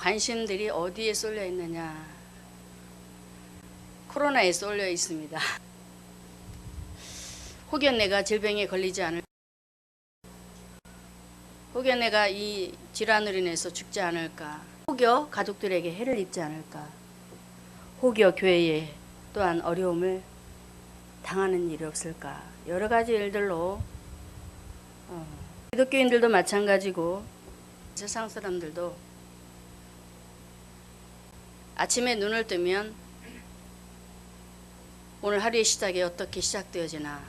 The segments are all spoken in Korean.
관심들이 어디에 쏠려 있느냐? 코로나에 쏠려 있습니다. 혹여 내가 질병에 걸리지 않을, 혹여 내가 이 질환으로 인해서 죽지 않을까? 혹여 가족들에게 해를 입지 않을까? 혹여 교회에 또한 어려움을 당하는 일이 없을까? 여러 가지 일들로 기독교인들도 마찬가지고 세상 사람들도 아침에 눈을 뜨면 오늘 하루의 시작이 어떻게 시작되어지나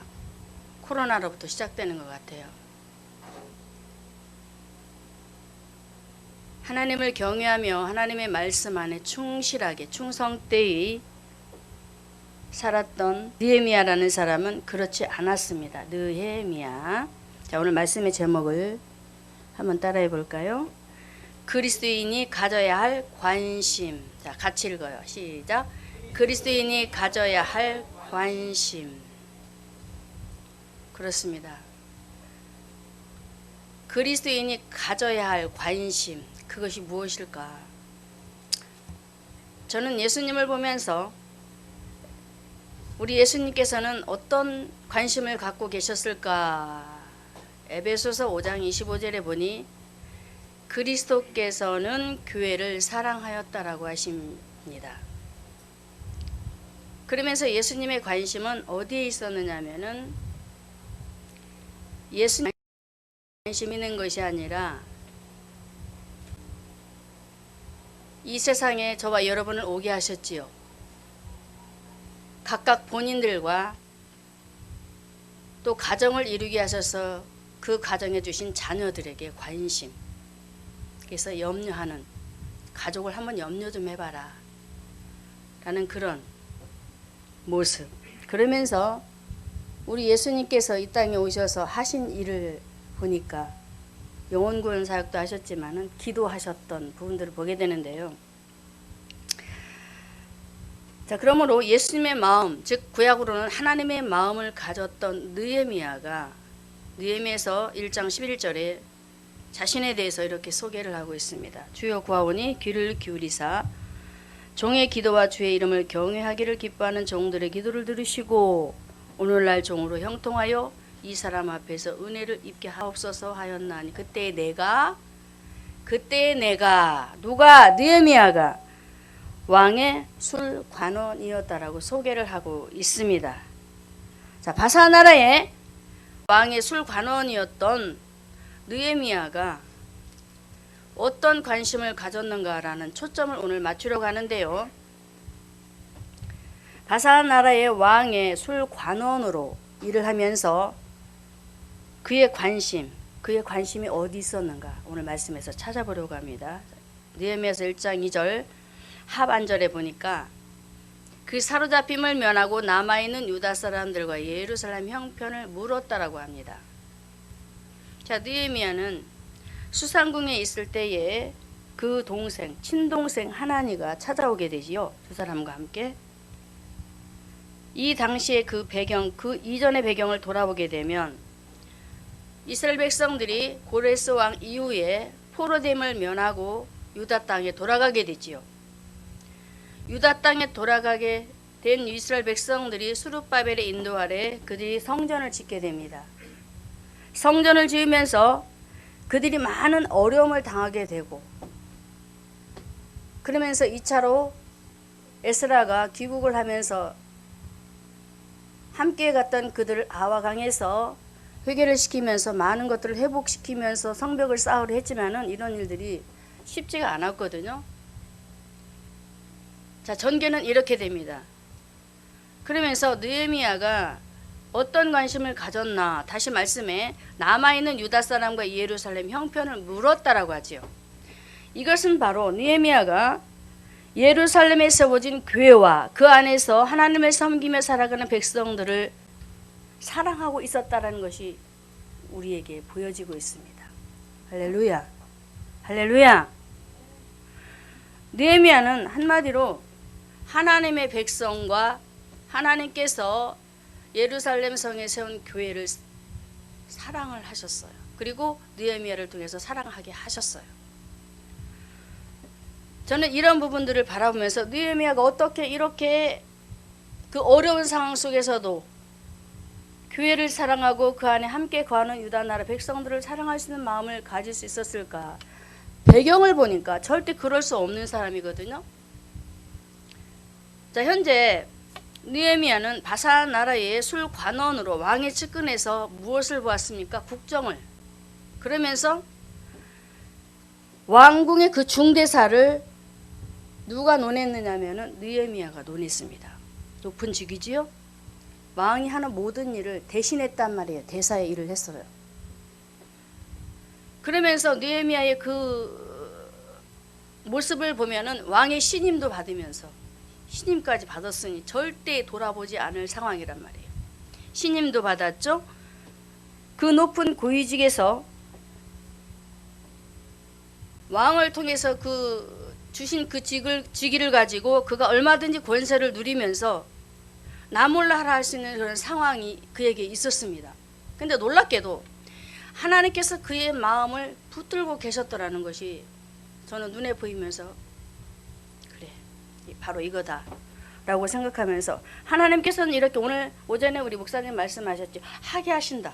코로나로부터 시작되는 것 같아요. 하나님을 경외하며 하나님의 말씀 안에 충실하게 충성되이 살았던 느헤미야라는 사람은 그렇지 않았습니다. 느헤미야. 자, 오늘 말씀의 제목을 한번 따라해 볼까요? 그리스도인이 가져야 할 관심. 자, 같이 읽어요. 시작. 그리스도인이 가져야 할 관심. 그렇습니다. 그리스도인이 가져야 할 관심. 그것이 무엇일까? 저는 예수님을 보면서 우리 예수님께서는 어떤 관심을 갖고 계셨을까? 에베소서 5장 25절에 보니 그리스도께서는 교회를 사랑하였다라고 하십니다. 그러면서 예수님의 관심은 어디에 있었느냐 하면은 예수님 관심 있는 것이 아니라 이 세상에 저와 여러분을 오게 하셨지요. 각각 본인들과 또 가정을 이루게 하셔서 그 가정에 주신 자녀들에게 관심, 그래서 염려하는, 가족을 한번 염려 좀 해봐라 라는 그런 모습. 그러면서 우리 예수님께서 이 땅에 오셔서 하신 일을 보니까 영혼구원 사역도 하셨지만은 기도하셨던 부분들을 보게 되는데요. 자, 그러므로 예수님의 마음, 즉 구약으로는 하나님의 마음을 가졌던 느헤미야가 느헤미야서 1장 11절에 자신에 대해서 이렇게 소개를 하고 있습니다. 주여 구하오니 귀를 기울이사 종의 기도와 주의 이름을 경외하기를 기뻐하는 종들의 기도를 들으시고 오늘날 종으로 형통하여 이 사람 앞에서 은혜를 입게 하옵소서 하였나니 그때 내가 누가? 느헤미야가 왕의 술관원이었다라고 소개를 하고 있습니다. 자, 바사 나라의 왕의 술관원이었던 느헤미야가 어떤 관심을 가졌는가라는 초점을 오늘 맞추려고 하는데요. 바사 나라의 왕의 술관원으로 일을 하면서 그의 관심이 어디 있었는가 오늘 말씀에서 찾아보려고 합니다. 느헤미야서 1장 2절 하반절에 보니까 그 사로잡힘을 면하고 남아있는 유다 사람들과 예루살렘 형편을 물었다라고 합니다. 자, 느헤미야는 수상궁에 있을 때에 그 동생, 친동생 하나니가 찾아오게 되지요. 두 사람과 함께. 이 당시의 그 배경, 그 이전의 배경을 돌아보게 되면 이스라엘 백성들이 고레스 왕 이후에 포로됨을 면하고 유다 땅에 돌아가게 되지요. 유다 땅에 돌아가게 된 이스라엘 백성들이 스룹바벨의 인도 아래 그들이 성전을 짓게 됩니다. 성전을 지으면서 그들이 많은 어려움을 당하게 되고 그러면서 2차로 에스라가 귀국을 하면서 함께 갔던 그들을 아와강에서 회개를 시키면서 많은 것들을 회복시키면서 성벽을 쌓으려 했지만은 이런 일들이 쉽지가 않았거든요. 자, 전개는 이렇게 됩니다. 그러면서 느헤미야가 어떤 관심을 가졌나 다시 말씀에 남아있는 유다 사람과 예루살렘 형편을 물었다라고 하지요. 이것은 바로 느헤미야가 예루살렘에 세워진 교회와 그 안에서 하나님을 섬기며 살아가는 백성들을 사랑하고 있었다라는 것이 우리에게 보여지고 있습니다. 할렐루야. 할렐루야. 느헤미야는 한마디로 하나님의 백성과 하나님께서 예루살렘 성에 세운 교회를 사랑을 하셨어요. 그리고 느헤미야를 통해서 사랑하게 하셨어요. 저는 이런 부분들을 바라보면서 느헤미야가 어떻게 이렇게 그 어려운 상황 속에서도 교회를 사랑하고 그 안에 함께 거하는 유다 나라 백성들을 사랑할 수 있는 마음을 가질 수 있었을까? 배경을 보니까 절대 그럴 수 없는 사람이거든요. 자, 현재 느헤미야는 바산 나라의 술관원으로 왕의 측근에서 무엇을 보았습니까? 국정을. 그러면서 왕궁의 그 중대사를 누가 논했느냐면은 느헤미야가 논했습니다. 높은 직위지요? 왕이 하는 모든 일을 대신했단 말이에요. 대사의 일을 했어요. 그러면서 느헤미야의 그 모습을 보면은 왕의 신임도 받으면서 신임까지 받았으니 절대 돌아보지 않을 상황이란 말이에요. 신임도 받았죠. 그 높은 고위직에서 왕을 통해서 그 주신 그 직위를 가지고 그가 얼마든지 권세를 누리면서 나 몰라 하라 할 수 있는 그런 상황이 그에게 있었습니다. 근데 놀랍게도 하나님께서 그의 마음을 붙들고 계셨더라는 것이 저는 눈에 보이면서 그래, 바로 이거다 라고 생각하면서 하나님께서는 이렇게 오늘 오전에 우리 목사님 말씀하셨죠. 하게 하신다.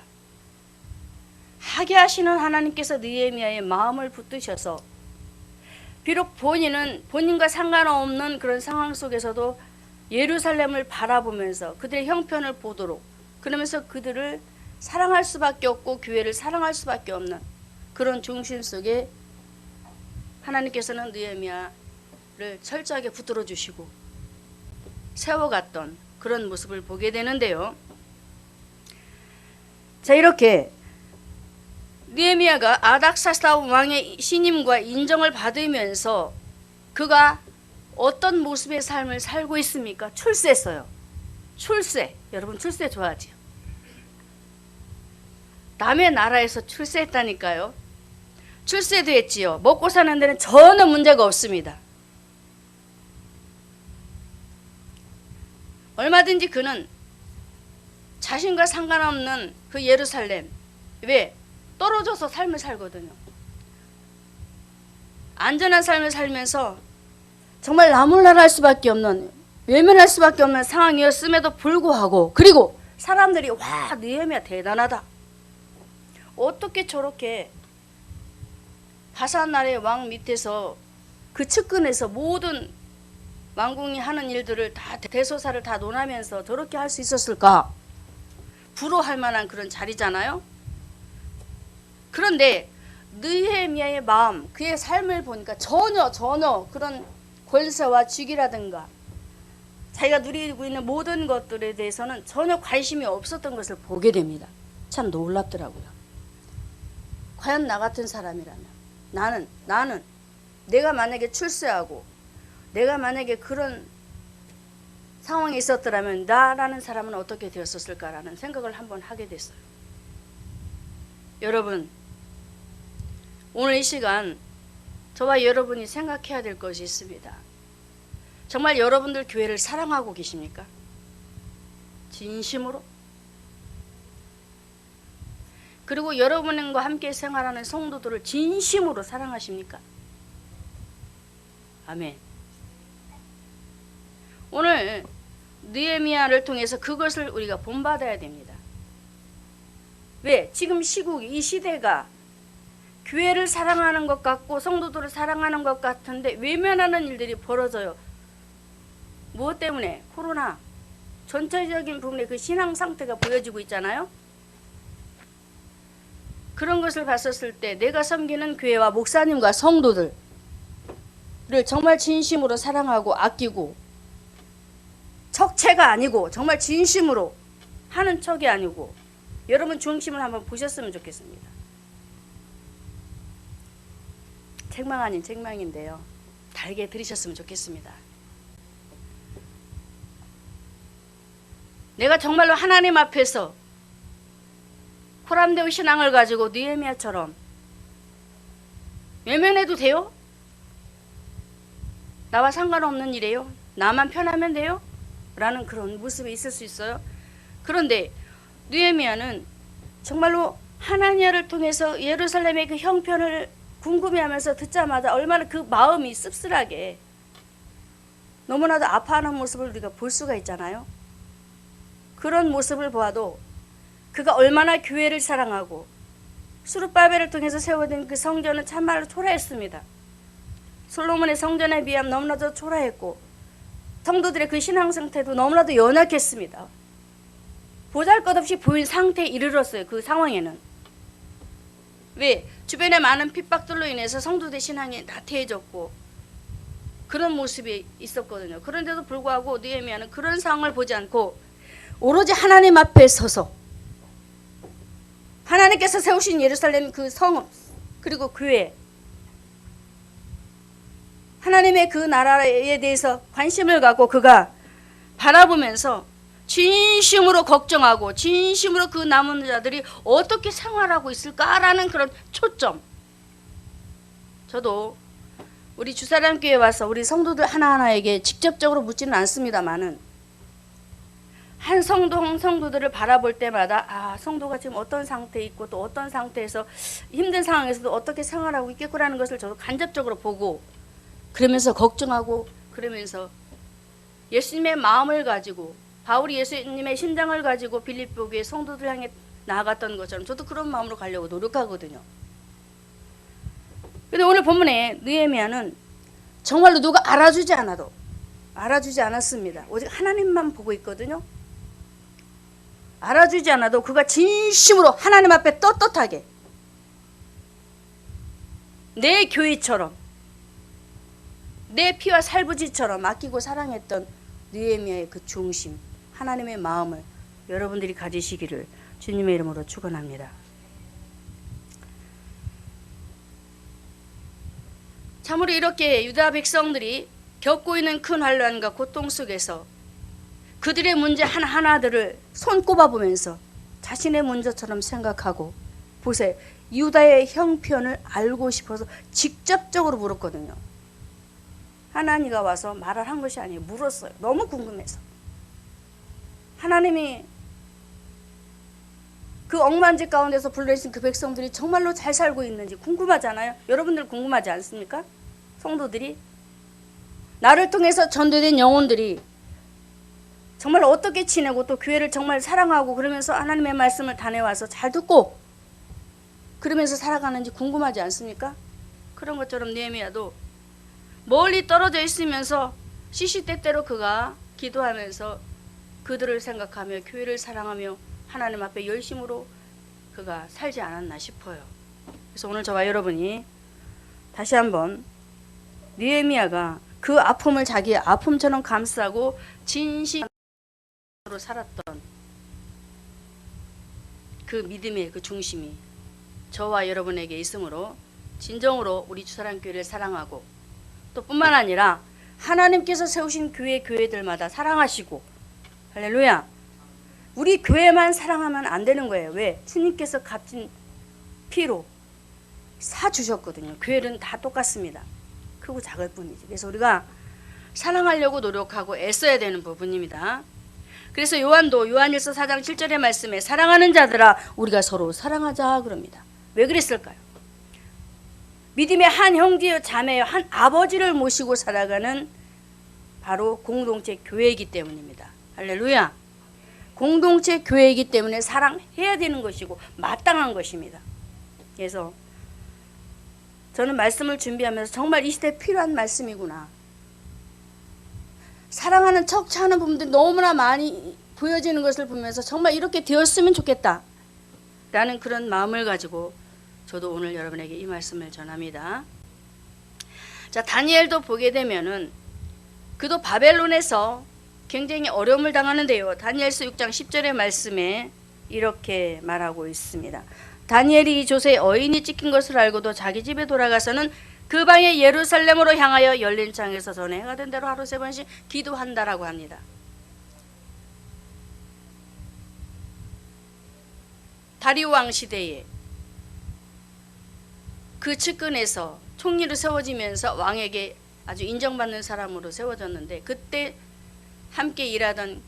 하게 하시는 하나님께서 느헤미야의 마음을 붙드셔서 비록 본인은 본인과 상관없는 그런 상황 속에서도 예루살렘을 바라보면서 그들의 형편을 보도록 그러면서 그들을 사랑할 수밖에 없고 교회를 사랑할 수밖에 없는 그런 중심 속에 하나님께서는 느헤미야를 철저하게 붙들어 주시고 세워갔던 그런 모습을 보게 되는데요. 자, 이렇게 느헤미야가 아닥사스다 왕의 신임과 인정을 받으면서 그가 어떤 모습의 삶을 살고 있습니까? 출세했어요. 출세. 여러분 출세 좋아하지요? 남의 나라에서 출세했다니까요. 출세도 했지요. 먹고 사는 데는 전혀 문제가 없습니다. 얼마든지 그는 자신과 상관없는 그 예루살렘, 왜? 떨어져서 삶을 살거든요. 안전한 삶을 살면서 정말 나몰라라 할 수밖에 없는, 외면할 수밖에 없는 상황이었음에도 불구하고, 그리고 사람들이 와, 느헤미야 대단하다. 어떻게 저렇게 바산 나라의 왕 밑에서 그 측근에서 모든 왕궁이 하는 일들을 다 대소사를 다 논하면서 저렇게 할 수 있었을까? 부러워할 만한 그런 자리잖아요. 그런데 느헤미야의 마음, 그의 삶을 보니까 전혀 그런 권세와 직위라든가 자기가 누리고 있는 모든 것들에 대해서는 전혀 관심이 없었던 것을 보게 됩니다. 참 놀랍더라고요. 과연 나 같은 사람이라면 나는 내가 만약에 출세하고 내가 만약에 그런 상황에 있었더라면 나라는 사람은 어떻게 되었을까라는 생각을 한번 하게 됐어요. 여러분, 오늘 이 시간 저와 여러분이 생각해야 될 것이 있습니다. 정말 여러분들 교회를 사랑하고 계십니까? 진심으로? 그리고 여러분과 함께 생활하는 성도들을 진심으로 사랑하십니까? 아멘. 오늘 느헤미야를 통해서 그것을 우리가 본받아야 됩니다. 왜? 지금 시국, 이 시대가 교회를 사랑하는 것 같고 성도들을 사랑하는 것 같은데 외면하는 일들이 벌어져요. 무엇 때문에? 코로나. 전체적인 부분에 그 신앙 상태가 보여지고 있잖아요. 그런 것을 봤었을 때 내가 섬기는 교회와 목사님과 성도들을 정말 진심으로 사랑하고 아끼고 척체가 아니고 정말 진심으로 하는 척이 아니고 여러분 중심을 한번 보셨으면 좋겠습니다. 책망 아닌 책망인데요. 달게 들으셨으면 좋겠습니다. 내가 정말로 하나님 앞에서 호람되고 신앙을 가지고 느헤미야처럼 외면해도 돼요? 나와 상관없는 일이에요? 나만 편하면 돼요? 라는 그런 모습이 있을 수 있어요. 그런데 느헤미야는 정말로 하나니아를 통해서 예루살렘의 그 형편을 궁금해하면서 듣자마자 얼마나 그 마음이 씁쓸하게 너무나도 아파하는 모습을 우리가 볼 수가 있잖아요. 그런 모습을 보아도 그가 얼마나 교회를 사랑하고 수룹바벨을 통해서 세워진 그 성전은 참말로 초라했습니다. 솔로몬의 성전에 비하면 너무나도 초라했고 성도들의 그 신앙 상태도 너무나도 연약했습니다. 보잘것없이 보인 상태에 이르렀어요. 그 상황에는. 왜? 주변에 많은 핍박들로 인해서 성도들의 신앙이 나태해졌고 그런 모습이 있었거든요. 그런데도 불구하고 느헤미야는 그런 상황을 보지 않고 오로지 하나님 앞에 서서 하나님께서 세우신 예루살렘 그 성 그리고 교회 하나님의 그 나라에 대해서 관심을 갖고 그가 바라보면서 진심으로 걱정하고 진심으로 그 남은 자들이 어떻게 생활하고 있을까라는 그런 초점. 저도 우리 주사랑교회에 와서 우리 성도들 하나하나에게 직접적으로 묻지는 않습니다만은 한 성도들을 바라볼 때마다 성도가 지금 어떤 상태에 있고 또 어떤 상태에서 힘든 상황에서도 어떻게 생활하고 있겠구라는 것을 저도 간접적으로 보고 그러면서 걱정하고 그러면서 예수님의 마음을 가지고 바울이 예수님의 심장을 가지고 빌립보 교회 성도들 향해 나아갔던 것처럼 저도 그런 마음으로 가려고 노력하거든요. 근데 오늘 본문에 느헤미야는 정말로 누가 알아주지 않았습니다. 오직 하나님만 보고 있거든요. 알아주지 않아도 그가 진심으로 하나님 앞에 떳떳하게 내 교회처럼 내 피와 살부지처럼 아끼고 사랑했던 느헤미야의 그 중심, 하나님의 마음을 여러분들이 가지시기를 주님의 이름으로 축원합니다. 참으로 이렇게 유다 백성들이 겪고 있는 큰 환난과 고통 속에서 그들의 문제 하나하나들을 손꼽아 보면서 자신의 문제처럼 생각하고 보세요. 유다의 형편을 알고 싶어서 직접적으로 물었거든요. 하나니가 와서 말을 한 것이 아니에요. 물었어요. 너무 궁금해서. 하나님이 그 억만지 가운데서 불러주신 그 백성들이 정말로 잘 살고 있는지 궁금하잖아요. 여러분들 궁금하지 않습니까? 성도들이 나를 통해서 전도된 영혼들이 정말 어떻게 지내고 또 교회를 정말 사랑하고 그러면서 하나님의 말씀을 다녀와서 잘 듣고 그러면서 살아가는지 궁금하지 않습니까? 그런 것처럼 느헤미야도 멀리 떨어져 있으면서 시시때때로 그가 기도하면서 그들을 생각하며 교회를 사랑하며 하나님 앞에 열심으로 그가 살지 않았나 싶어요. 그래서 오늘 저와 여러분이 다시 한번 느헤미야가 그 아픔을 자기의 아픔처럼 감싸고 진심으로 살았던 그 믿음의 그 중심이 저와 여러분에게 있으므로 진정으로 우리 주사랑교회를 사랑하고 또 뿐만 아니라 하나님께서 세우신 교회들마다 사랑하시고 할렐루야. 우리 교회만 사랑하면 안 되는 거예요. 왜? 주님께서 값진 피로 사주셨거든요. 교회는 다 똑같습니다. 크고 작을 뿐이지. 그래서 우리가 사랑하려고 노력하고 애써야 되는 부분입니다. 그래서 요한도 요한일서 4장 7절의 말씀에 사랑하는 자들아 우리가 서로 사랑하자 그럽니다. 왜 그랬을까요? 믿음의 한 형제여 자매여 한 아버지를 모시고 살아가는 바로 공동체 교회이기 때문입니다. 할렐루야. 공동체 교회이기 때문에 사랑해야 되는 것이고 마땅한 것입니다. 그래서 저는 말씀을 준비하면서 정말 이 시대에 필요한 말씀이구나. 사랑하는 척차는 부분들이 너무나 많이 보여지는 것을 보면서 정말 이렇게 되었으면 좋겠다 라는 그런 마음을 가지고 저도 오늘 여러분에게 이 말씀을 전합니다. 자, 다니엘도 보게 되면은 그도 바벨론에서 굉장히 어려움을 당하는데요. 다니엘서 6장 10절의 말씀에 이렇게 말하고 있습니다. 다니엘이 이 조세에 어인이 찍힌 것을 알고도 자기 집에 돌아가서는 그 방에 예루살렘으로 향하여 열린 창에서 전에 해가 된 대로 하루 3번씩 기도한다라고 합니다. 다리오 왕 시대에 그 측근에서 총리로 세워지면서 왕에게 아주 인정받는 사람으로 세워졌는데 그때 함께 일하던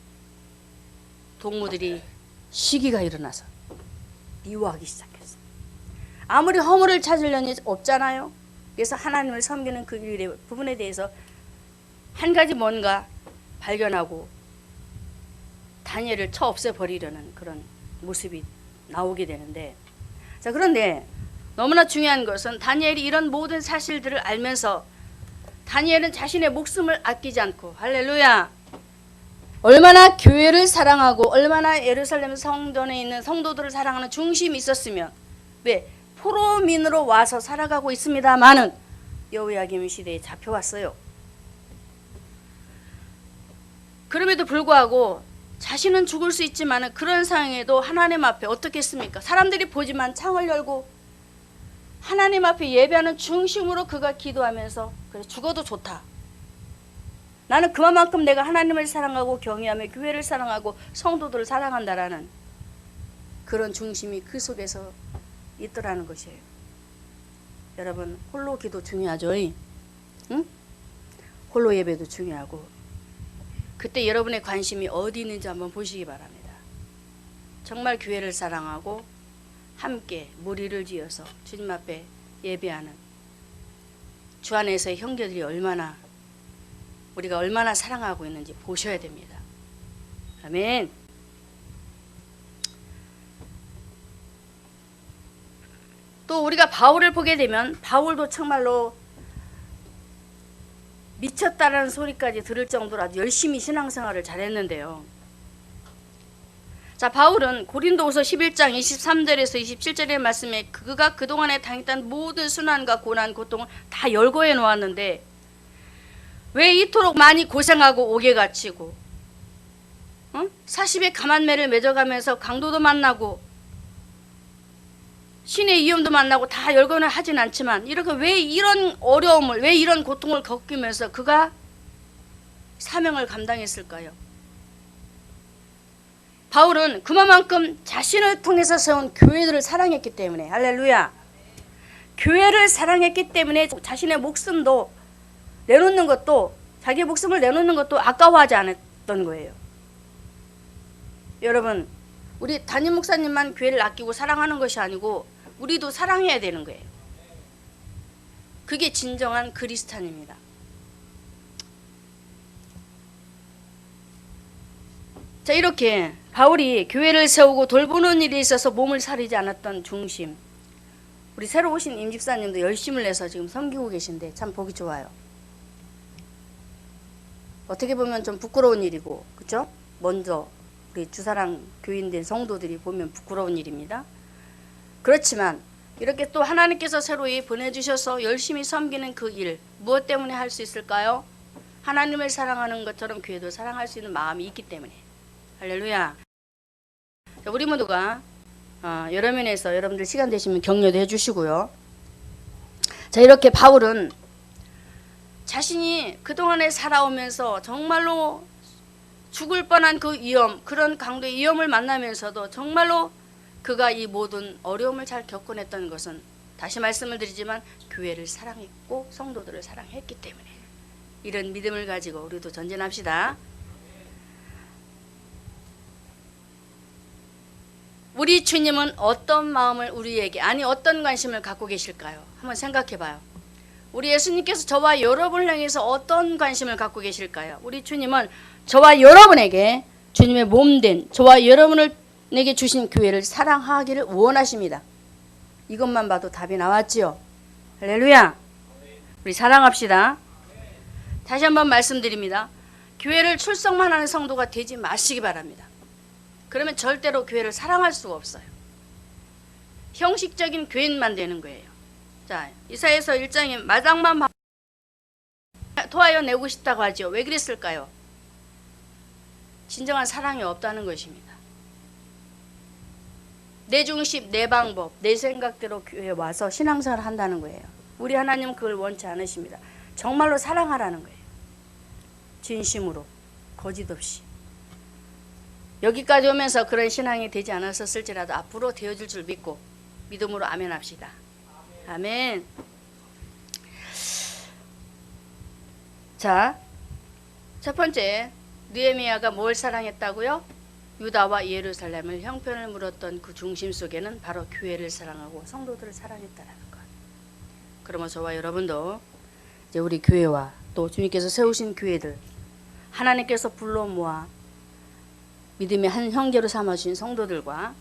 동무들이 시기가 일어나서 미워하기 시작했어요. 아무리 허물을 찾으려니 없잖아요. 그래서 하나님을 섬기는 그 일의 부분에 대해서 한 가지 뭔가 발견하고 다니엘을 쳐 없애버리려는 그런 모습이 나오게 되는데, 자, 그런데 너무나 중요한 것은 다니엘이 이런 모든 사실들을 알면서 다니엘은 자신의 목숨을 아끼지 않고, 할렐루야, 얼마나 교회를 사랑하고 얼마나 예루살렘 성전에 있는 성도들을 사랑하는 중심이 있었으면, 왜? 포로민으로 와서 살아가고 있습니다마는 여호야김 시대에 잡혀왔어요. 그럼에도 불구하고 자신은 죽을 수 있지만 그런 상황에도 하나님 앞에 어떻게 했습니까? 사람들이 보지만 창을 열고 하나님 앞에 예배하는 중심으로 그가 기도하면서, 그래, 죽어도 좋다, 나는 그만큼 내가 하나님을 사랑하고 경외하며 교회를 사랑하고 성도들을 사랑한다라는 그런 중심이 그 속에서 있더라는 것이에요. 여러분, 홀로 기도 중요하죠? 응? 홀로 예배도 중요하고, 그때 여러분의 관심이 어디 있는지 한번 보시기 바랍니다. 정말 교회를 사랑하고 함께 무리를 지어서 주님 앞에 예배하는 주 안에서의 형제들이 우리가 얼마나 사랑하고 있는지 보셔야 됩니다. 아멘. 또 우리가 바울을 보게 되면 바울도 정말로 미쳤다라는 소리까지 들을 정도로 아주 열심히 신앙생활을 잘했는데요. 자, 바울은 고린도후서 11장 23절에서 27절의 말씀에 그가 그동안에 당했던 모든 순환과 고난, 고통을 다 열거해 놓았는데 왜 이토록 많이 고생하고 옥에 갇히고 40의 가만매를 맺어가면서 강도도 만나고 신의 위험도 만나고 다 열거는 하진 않지만 이렇게 왜 이런 어려움을, 왜 이런 고통을 겪으면서 그가 사명을 감당했을까요? 바울은 그만큼 자신을 통해서 세운 교회들을 사랑했기 때문에, 할렐루야, 교회를 사랑했기 때문에 자신의 목숨도 내놓는 것도, 자기의 목숨을 내놓는 것도 아까워하지 않았던 거예요. 여러분, 우리 담임 목사님만 교회를 아끼고 사랑하는 것이 아니고 우리도 사랑해야 되는 거예요. 그게 진정한 그리스찬입니다. 자, 이렇게 바울이 교회를 세우고 돌보는 일에 있어서 몸을 사리지 않았던 중심, 우리 새로 오신 임집사님도 열심을 내서 지금 섬기고 계신데 참 보기 좋아요. 어떻게 보면 좀 부끄러운 일이고, 그렇죠? 먼저 우리 주사랑 교인된 성도들이 보면 부끄러운 일입니다. 그렇지만 이렇게 또 하나님께서 새로이 보내주셔서 열심히 섬기는 그 일, 무엇 때문에 할 수 있을까요? 하나님을 사랑하는 것처럼 교회도 사랑할 수 있는 마음이 있기 때문에. 할렐루야. 우리 모두가 여러 면에서 여러분들 시간 되시면 격려도 해주시고요. 자, 이렇게 바울은 자신이 그동안에 살아오면서 정말로 죽을 뻔한 그 위험, 그런 강도의 위험을 만나면서도 정말로 그가 이 모든 어려움을 잘 겪어냈던 것은, 다시 말씀을 드리지만, 교회를 사랑했고 성도들을 사랑했기 때문에. 이런 믿음을 가지고 우리도 전진합시다. 우리 주님은 어떤 마음을 우리에게, 아니 어떤 관심을 갖고 계실까요? 한번 생각해 봐요. 우리 예수님께서 저와 여러분을 향해서 어떤 관심을 갖고 계실까요? 우리 주님은 저와 여러분에게 주님의 몸된 저와 여러분에게 주신 교회를 사랑하기를 원하십니다. 이것만 봐도 답이 나왔지요. 할렐루야. 우리 사랑합시다. 다시 한번 말씀드립니다. 교회를 출석만 하는 성도가 되지 마시기 바랍니다. 그러면 절대로 교회를 사랑할 수가 없어요. 형식적인 교인만 되는 거예요. 자, 이사야서 1장에 마당만 토하여 내고 싶다고 하죠. 왜 그랬을까요? 진정한 사랑이 없다는 것입니다. 내 중심, 내 방법, 내 생각대로 교회에 와서 신앙생활을 한다는 거예요. 우리 하나님은 그걸 원치 않으십니다. 정말로 사랑하라는 거예요. 진심으로, 거짓 없이. 여기까지 오면서 그런 신앙이 되지 않았었을지라도 앞으로 되어질 줄 믿고 믿음으로 아멘 합시다. 아멘. 자, 첫 번째, 느헤미야가 뭘 사랑했다고요? 유다와 예루살렘을 형편을 물었던 그 중심 속에는 바로 교회를 사랑하고 성도들을 사랑했다라는 것. 그러면 저와 여러분도 이제 우리 교회와 또 주님께서 세우신 교회들, 하나님께서 불러 모아 믿음의 한 형제로 삼아주신 성도들과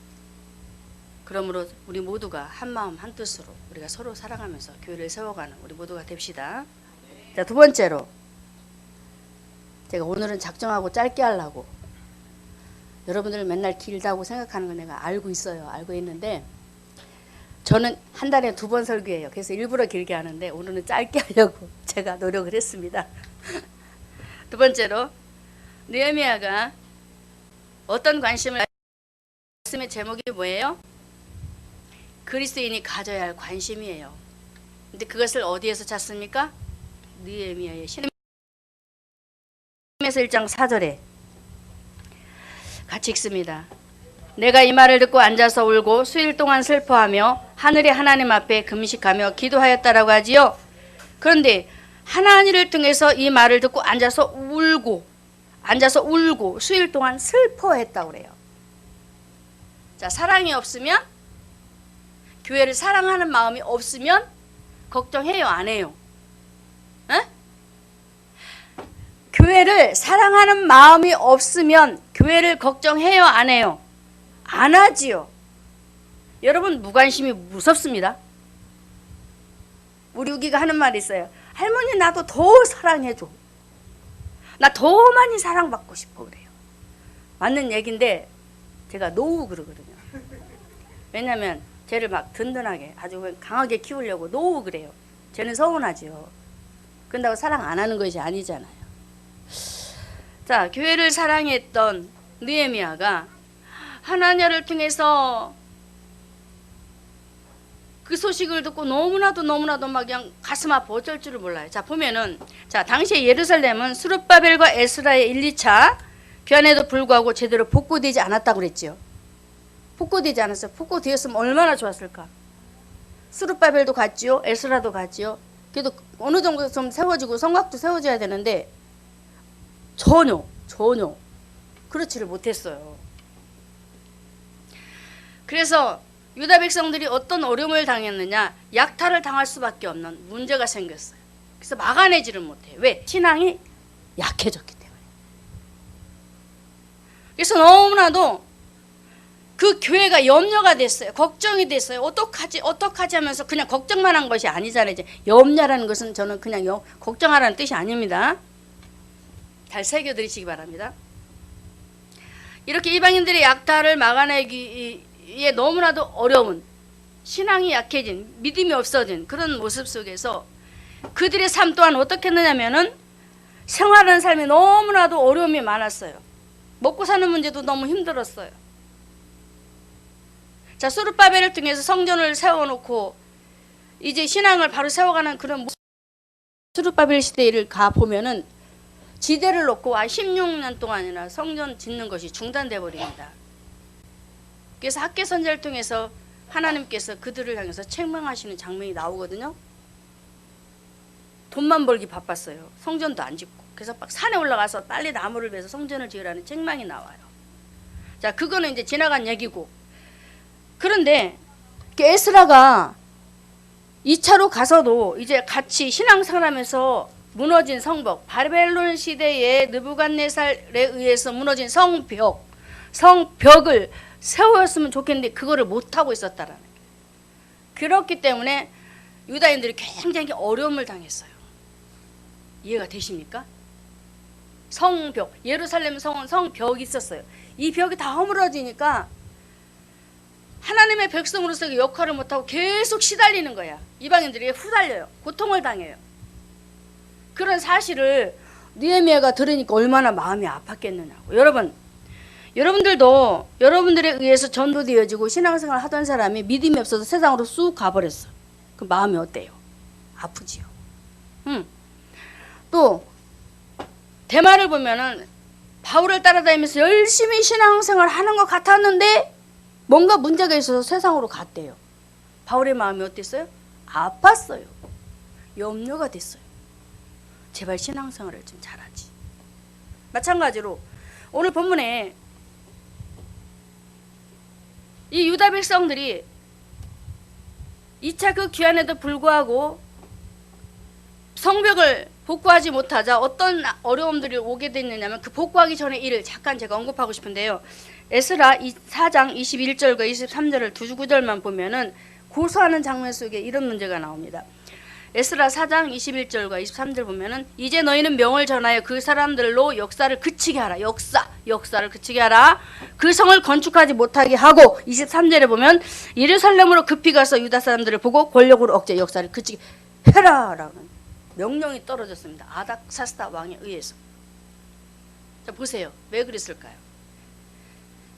그러므로 우리 모두가 한 마음 한 뜻으로 우리가 서로 사랑하면서 교회를 세워가는 우리 모두가 됩시다. 자, 두 번째로 제가 오늘은 작정하고 짧게 하려고, 여러분들 맨날 길다고 생각하는 거 내가 알고 있어요. 알고 있는데 저는 한 달에 2번 설교해요. 그래서 일부러 길게 하는데 오늘은 짧게 하려고 제가 노력을 했습니다. 두 번째로 느헤미야가 어떤 관심을, 말씀의 제목이 뭐예요? 그리스도인이 가져야 할 관심이에요. 근데 그것을 어디에서 찾습니까? 느헤미야의 신에서 1장 4절에 같이 읽습니다. 내가 이 말을 듣고 앉아서 울고 수일 동안 슬퍼하며 하늘의 하나님 앞에 금식하며 기도하였다라고 하지요. 그런데 하나님을 통해서 이 말을 듣고 앉아서 울고 수일 동안 슬퍼했다고 그래요. 자, 사랑이 없으면, 교회를 사랑하는 마음이 없으면 걱정해요, 안 해요? 에? 교회를 사랑하는 마음이 없으면 교회를 걱정해요, 안 해요? 안 하지요. 여러분, 무관심이 무섭습니다. 우리 우기가 하는 말이 있어요. 할머니, 나도 더 사랑해줘. 나 더 많이 사랑받고 싶어. 그래요. 맞는 얘기인데 제가 노우 그러거든요. 왜냐면 쟤를 막 든든하게 아주 강하게 키우려고 노우 그래요. 쟤는 서운하지요. 그런다고 사랑 안 하는 것이 아니잖아요. 자, 교회를 사랑했던 느헤미야가 하나냐를 통해서 그 소식을 듣고 너무나도 막 그냥 가슴 아파 어쩔 줄을 몰라요. 자, 보면은, 자, 당시에 예루살렘은 스룹바벨과 에스라의 1, 2차 변에도 불구하고 제대로 복구되지 않았다고 그랬지요. 복구되지 않았어요. 복구되었으면 얼마나 좋았을까. 스룹바벨도 갔지요. 에스라도 갔지요. 그래도 어느 정도 좀 세워지고 성곽도 세워져야 되는데 전혀 그렇지를 못했어요. 그래서 유다 백성들이 어떤 어려움을 당했느냐, 약탈을 당할 수밖에 없는 문제가 생겼어요. 그래서 막아내지를 못해요. 왜? 신앙이 약해졌기 때문에. 그래서 너무나도 그 교회가 염려가 됐어요. 걱정이 됐어요. 어떡하지 하면서 그냥 걱정만 한 것이 아니잖아요. 이제 염려라는 것은 저는 그냥 걱정하라는 뜻이 아닙니다. 잘 새겨드리시기 바랍니다. 이렇게 이방인들의 약탈을 막아내기에 너무나도 어려운, 신앙이 약해진, 믿음이 없어진 그런 모습 속에서 그들의 삶 또한 어떻게 했느냐면은 생활하는 삶이 너무나도 어려움이 많았어요. 먹고 사는 문제도 너무 힘들었어요. 자, 스룹바벨을 통해서 성전을 세워놓고 이제 신앙을 바로 세워가는 그런 스룹바벨 시대를 가보면은 지대를 놓고 16년 동안이나 성전 짓는 것이 중단돼 버립니다. 그래서 학계 선제를 통해서 하나님께서 그들을 향해서 책망하시는 장면이 나오거든요. 돈만 벌기 바빴어요. 성전도 안 짓고. 그래서 막 산에 올라가서 빨리 나무를 베서 성전을 지으라는 책망이 나와요. 자, 그거는 이제 지나간 얘기고. 그런데 에스라가 2차로 가서도 이제 같이 신앙생활하면서 무너진 성벽, 바벨론 시대의 느부갓네살에 의해서 무너진 성벽을 세웠으면 좋겠는데 그거를 못하고 있었다라는 거예요. 그렇기 때문에 유다인들이 굉장히 어려움을 당했어요. 이해가 되십니까? 성벽, 예루살렘 성은 성벽이 있었어요. 이 벽이 다 허물어지니까 하나님의 백성으로서 역할을 못하고 계속 시달리는 거야. 이방인들이 후달려요. 고통을 당해요. 그런 사실을 느헤미야가 들으니까 얼마나 마음이 아팠겠느냐고. 여러분들도 여러분들에 의해서 전도되어지고 신앙생활 하던 사람이 믿음이 없어서 세상으로 쑥 가버렸어. 그 마음이 어때요? 아프지요. 또 대마를 보면은 바울을 따라다니면서 열심히 신앙생활 하는 것 같았는데 뭔가 문제가 있어서 세상으로 갔대요. 바울의 마음이 어땠어요? 아팠어요. 염려가 됐어요. 제발 신앙생활을 좀 잘하지. 마찬가지로 오늘 본문에 이 유다 백성들이 2차 그 귀환에도 불구하고 성벽을 복구하지 못하자 어떤 어려움들이 오게 됐느냐면 그 복구하기 전의 일을 잠깐 제가 언급하고 싶은데요. 에스라 4장 21절과 23절을 두 구절만 보면은 고소하는 장면 속에 이런 문제가 나옵니다. 에스라 4장 21절과 23절 보면은 이제 너희는 명을 전하여 그 사람들로 역사를 그치게 하라. 역사를 그치게 하라. 그 성을 건축하지 못하게 하고 23절에 보면 예루살렘으로 급히 가서 유다 사람들을 보고 권력으로 억제 역사를 그치게 해라라는 명령이 떨어졌습니다. 아닥사스다 왕에 의해서. 자, 보세요. 왜 그랬을까요?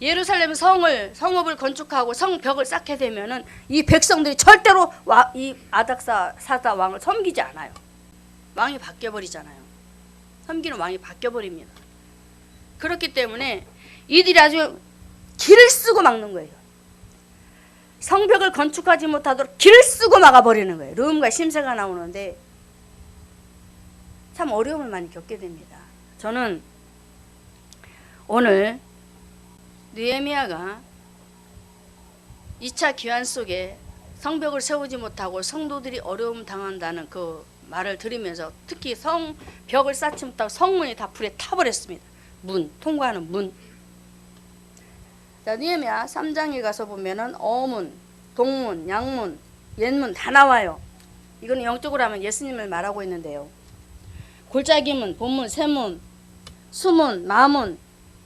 예루살렘 성읍을 건축하고 성벽을 쌓게 되면은 이 백성들이 절대로 이 아닥사스다 왕을 섬기지 않아요. 왕이 바뀌어 버리잖아요. 섬기는 왕이 바뀌어 버립니다. 그렇기 때문에 이들이 아주 길을 쓰고 막는 거예요. 성벽을 건축하지 못하도록 길을 쓰고 막아 버리는 거예요. 르음과 심새가 나오는데 참 어려움을 많이 겪게 됩니다. 저는 오늘 느헤미야가 2차 귀환 속에 성벽을 세우지 못하고 성도들이 어려움 당한다는 그 말을 들으면서 특히 성벽을 쌓지 못하고 성문이 다 불에 타버렸습니다. 통과하는 문. 자, 느헤미야 3장에 가서 보면은 어문, 동문, 양문, 옛문 다 나와요. 이거는 영적으로 하면 예수님을 말하고 있는데요. 골짜기문, 본문, 세문, 수문, 마문,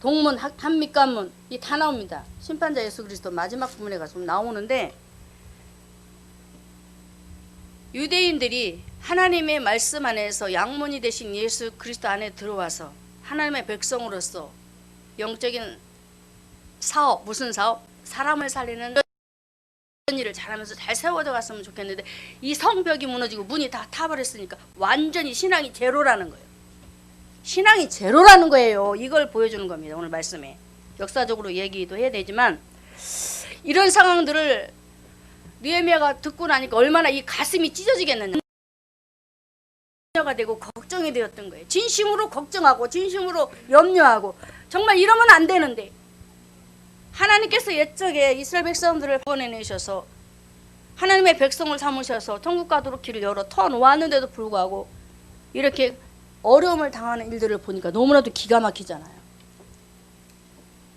동문, 한밑간문 이 다 나옵니다. 심판자 예수 그리스도 마지막 부분에 가서 나오는데 유대인들이 하나님의 말씀 안에서 양문이 되신 예수 그리스도 안에 들어와서 하나님의 백성으로서 영적인 사업, 무슨 사업? 사람을 살리는 일을 잘하면서 잘 세워져 갔으면 좋겠는데 이 성벽이 무너지고 문이 다 타버렸으니까 완전히 신앙이 제로라는 거예요. 신앙이 제로라는 거예요. 이걸 보여주는 겁니다. 오늘 말씀에. 역사적으로 얘기도 해야 되지만 이런 상황들을 느헤미야가 듣고 나니까 얼마나 이 가슴이 찢어지겠느냐. 가 되고 걱정이 되었던 거예요. 진심으로 걱정하고 진심으로 염려하고 정말 이러면 안 되는데 하나님께서 옛적에 이스라엘 백성들을 보내내셔서 하나님의 백성을 삼으셔서 천국 가도록 길을 열어 터놓았는데도 불구하고 이렇게 어려움을 당하는 일들을 보니까 너무나도 기가 막히잖아요.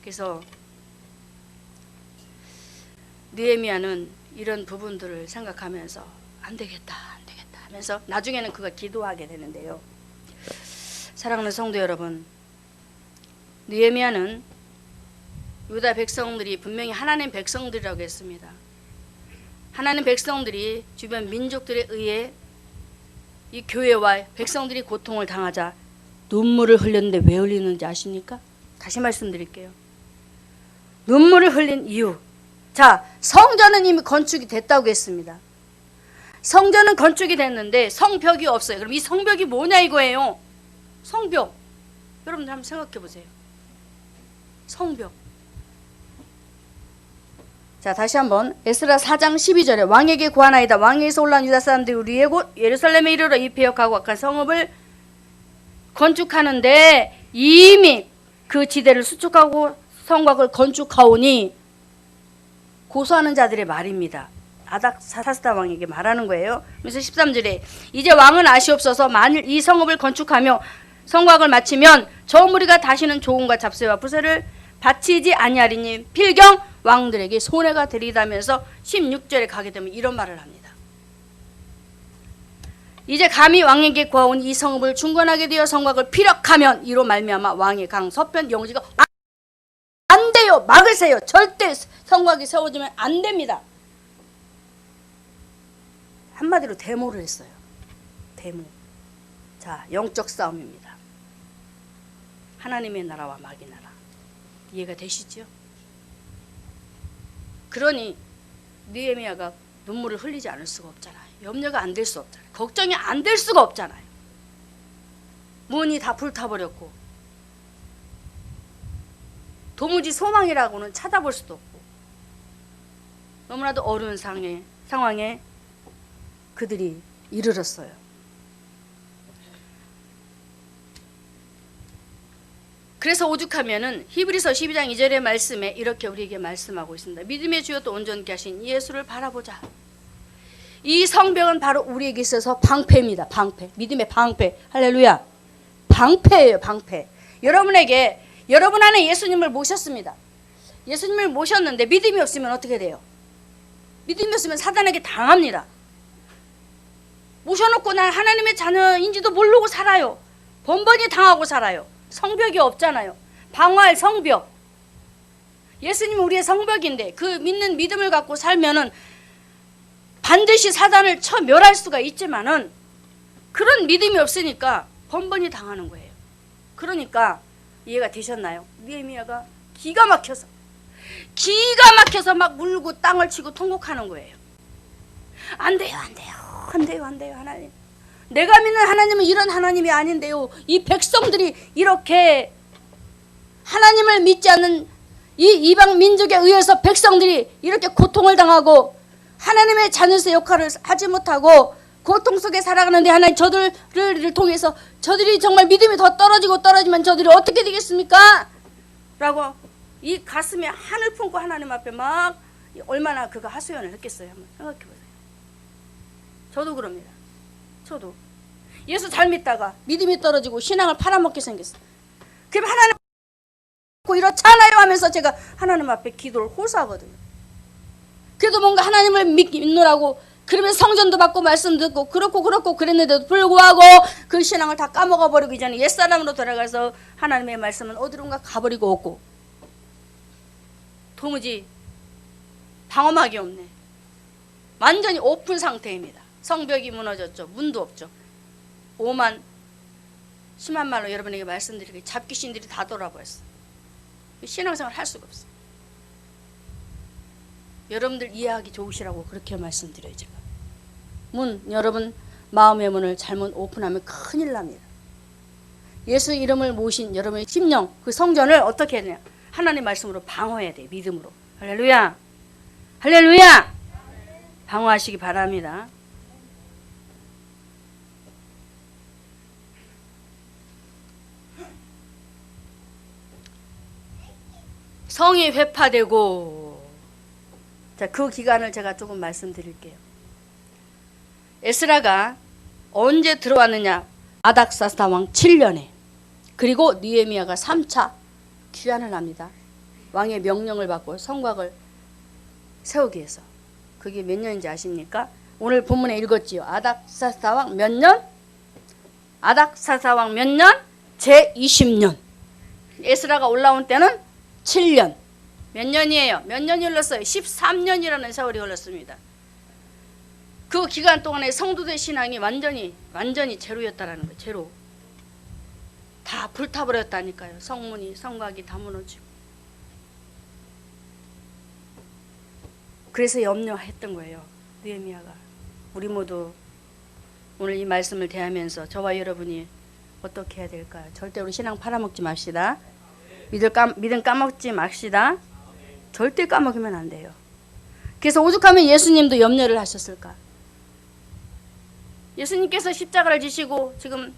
그래서 느헤미야는 이런 부분들을 생각하면서 안 되겠다 하면서 나중에는 그가 기도하게 되는데요. 사랑하는 성도 여러분, 느헤미야는 유다 백성들이 분명히 하나님 백성들이라고 했습니다. 하나님 백성들이 주변 민족들에 의해 이 교회와 백성들이 고통을 당하자 눈물을 흘렸는데 왜 흘리는지 아십니까? 다시 말씀드릴게요. 눈물을 흘린 이유. 자, 성전은 이미 건축이 됐다고 했습니다. 성전은 건축이 됐는데 성벽이 없어요. 그럼 이 성벽이 뭐냐 이거예요. 성벽. 여러분들 한번 생각해 보세요. 성벽. 자, 다시 한번 에스라 4장 12절에 왕에게 구하나이다. 왕에게서 올라온 유다 사람들이 우리의 곧 예루살렘에 이르러 이 패역하고 악한 성읍을 건축하는데 이미 그 지대를 수축하고 성곽을 건축하오니 고소하는 자들의 말입니다. 아닥사스다 왕에게 말하는 거예요. 그래서 13절에 이제 왕은 아시옵소서. 만일 이 성읍을 건축하며 성곽을 마치면 저 무리가 다시는 조공과 잡세와 부세를 바치지 아니하리니 필경 왕들에게 손해가 되리다면서 16절에 가게 되면 이런 말을 합니다. 이제 감히 왕에게 구하온 이 성읍을 중건하게 되어 성곽을 피력하면 이로 말미암아 왕의 강 서편 영지가 안 돼요. 막으세요. 절대 성곽이 세워지면 안 됩니다. 한마디로 데모를 했어요. 데모. 자, 영적 싸움입니다. 하나님의 나라와 마귀 나라. 이해가 되시죠? 그러니 느헤미야가 눈물을 흘리지 않을 수가 없잖아요. 염려가 안 될 수 없잖아요. 걱정이 안 될 수가 없잖아요. 문이 다 불타버렸고 도무지 소망이라고는 찾아볼 수도 없고 너무나도 어려운 상황에 그들이 이르렀어요. 그래서 오죽하면은 히브리서 12장 2절의 말씀에 이렇게 우리에게 말씀하고 있습니다. 믿음의 주여 또 온전케 하신 예수를 바라보자. 이 성벽은 바로 우리에게 있어서 방패입니다. 방패. 믿음의 방패. 할렐루야. 방패예요. 방패. 여러분에게 여러분 안에 예수님을 모셨습니다. 예수님을 모셨는데 믿음이 없으면 어떻게 돼요? 믿음이 없으면 사단에게 당합니다. 모셔놓고 난 하나님의 자녀인지도 모르고 살아요. 번번이 당하고 살아요. 성벽이 없잖아요. 방어할 성벽. 예수님은 우리의 성벽인데 그 믿는 믿음을 갖고 살면은 반드시 사단을 쳐 멸할 수가 있지만은 그런 믿음이 없으니까 번번이 당하는 거예요. 그러니까 이해가 되셨나요? 느헤미야가 기가 막혀서 막 물고 땅을 치고 통곡하는 거예요. 안 돼요, 안 돼요, 안 돼요, 안 돼요, 하나님. 내가 믿는 하나님은 이런 하나님이 아닌데요. 이 백성들이 이렇게 하나님을 믿지 않는 이 이방 민족에 의해서 백성들이 이렇게 고통을 당하고 하나님의 자녀의 역할을 하지 못하고 고통 속에 살아가는데 하나님 저들을 통해서 저들이 정말 믿음이 더 떨어지면 저들이 어떻게 되겠습니까? 라고 이 가슴에 한을 품고 하나님 앞에 막 얼마나 그가 하소연을 했겠어요. 한번 생각해 보세요. 저도 그럽니다. 저도 예수 잘 믿다가 믿음이 떨어지고 신앙을 팔아먹게 생겼어요. 그럼 하나님 이렇잖아요 하면서 제가 하나님 앞에 기도를 호소하거든요. 그래도 뭔가 하나님을 믿노라고 그러면 성전도 받고 말씀 듣고 그렇고 그랬는데도 불구하고 그 신앙을 다 까먹어 버리기 전에 옛사람으로 돌아가서 하나님의 말씀은 어디론가 가버리고 없고 도무지 방어막이 없네. 완전히 오픈 상태입니다. 성벽이 무너졌죠. 문도 없죠. 심한 말로 여러분에게 말씀드리기 잡귀신들이 다 돌아버렸어. 신앙생활 할 수가 없어. 여러분들 이해하기 좋으시라고 그렇게 말씀드려요. 제가 여러분 마음의 문을 잘못 오픈하면 큰일 납니다. 예수 이름을 모신 여러분의 심령 그 성전을 어떻게 해야 되냐, 하나님 말씀으로 방어해야 돼. 믿음으로. 할렐루야, 할렐루야. 방어하시기 바랍니다. 성이 회파되고, 자, 그 기간을 제가 조금 말씀드릴게요. 에스라가 언제 들어왔느냐? 아닥사스다 왕 7년에, 그리고 느헤미야가 3차 귀환을 합니다. 왕의 명령을 받고 성곽을 세우기 위해서. 그게 몇 년인지 아십니까? 오늘 본문에 읽었지요. 아닥사스다 왕 몇 년? 아닥사스다 왕 몇 년? 제20년. 에스라가 올라온 때는 7년. 몇 년이에요? 몇 년이 흘렀어요? 13년이라는 세월이 흘렀습니다. 그 기간 동안에 성도들 신앙이 완전히 제로였다라는 거예요. 제로. 다 불타버렸다니까요. 성문이, 성곽이 다 무너지고. 그래서 염려했던 거예요. 느헤미야가. 우리 모두 오늘 이 말씀을 대하면서 저와 여러분이 어떻게 해야 될까요? 절대 우리 신앙 팔아먹지 맙시다. 믿음 까먹지 맙시다. 절대 까먹으면 안 돼요. 그래서 오죽하면 예수님도 염려를 하셨을까? 예수님께서 십자가를 지시고 지금